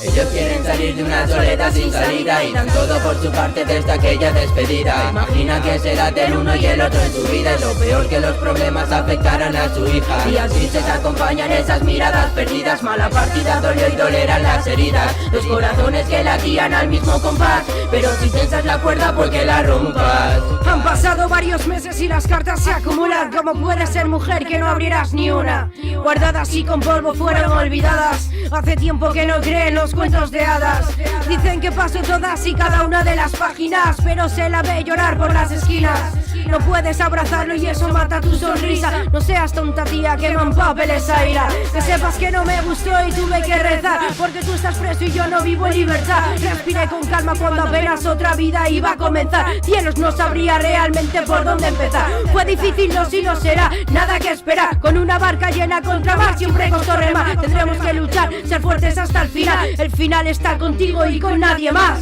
Ellos quieren salir de una soledad sin salida y dan todo por su parte desde aquella despedida. Imagina que será del uno y el otro en su vida, y lo peor que los problemas afectarán a su hija. Días grises acompañan esas miradas perdidas, mala partida dolió y dolerán las heridas. Los corazones que latían al mismo compás, pero si tensas la cuerda porque la rompas. Han pasado varios meses y las cartas se acumulan. ¿Cómo puedes ser mujer que no abrirás ni una? Guardadas y con polvo fueron olvidadas. Hace tiempo que no creen los cuentos de hadas. Dicen que pasó todas y cada una de las páginas, pero se la ve llorar por las esquinas. No puedes abrazarlo y eso mata tu sonrisa. No seas tonta tía, queman papeles a ira. Que sepas que no me gustó y tuve que rezar, porque tú estás preso y yo no vivo en libertad. Respiré con calma cuando apenas otra vida iba a comenzar. Cielos, no sabría realmente por dónde empezar. Fue difícil, no, si lo será, nada que esperar. Con una barca llena contra mar siempre costó remar. Tendremos que luchar, ser fuertes hasta el final. El final está contigo y con nadie más.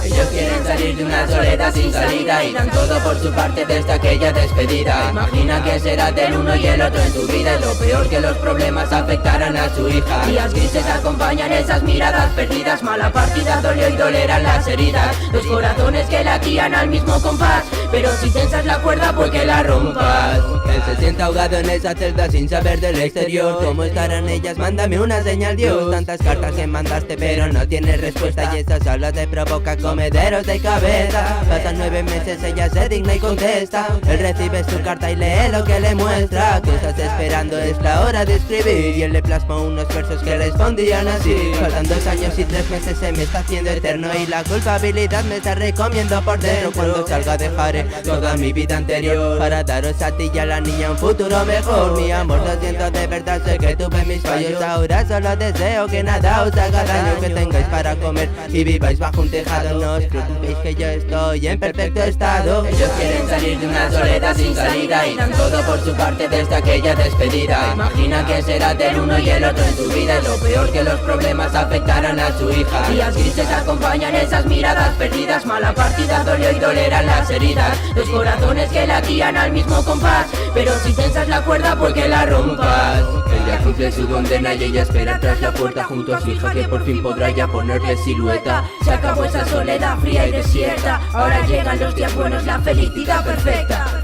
Ellos quieren salir de una soledad sin salida y dan todo por su parte desde aquella despedida. Imagina que será del uno y el otro en su vida, y lo peor que los problemas afectarán a su hija. Días grises acompañan esas miradas perdidas, mala partida dolió y dolerán las heridas. Los corazones que latían al mismo compás, pero si tensas la cuerda porque la rompas. Él se siente ahogado en esa celda sin saber del exterior. ¿Cómo estarán ellas? Mándame una señal, Dios. Tantas cartas que mandaste pero no tienes respuesta, y esa solo te provoca comederos de cabeza. Pasan 9 meses, ella se digna y contesta. Él recibe su carta y lee lo que le muestra. ¿Qué estás esperando? Es la hora de escribir. Y él le plasmó unos versos que respondían así: faltan 2 años y 3 meses, se me está haciendo eterno, y la culpabilidad me está recomiendo por dentro. Cuando salga dejaré toda mi vida anterior para daros a ti y a la niña un futuro mejor. Mi amor, lo siento de verdad, sé que tuve mis fallos. Ahora solo deseo que nada os haga daño, que tengáis para comer y viváis bajo un tejado. No os preocupéis que yo estoy en perfecto estado. Ellos quieren salir de una soledad sin salida y dan todo por su parte desde aquella despedida. Imagina que será del uno y el otro en su vida, y lo peor que los problemas afectarán a su hija. Días grises acompañan esas miradas perdidas, mala partida dolió y dolerán las heridas. Los corazones que latían al mismo compás, pero si tensas la cuerda porque la rompas. Ella cumple su condena y ella espera tras la puerta junto a su hija, que por fin podrá ya ponerle silueta. Se acabó esa soledad fría y desierta, ahora llegan los días buenos, la felicidad perfecta.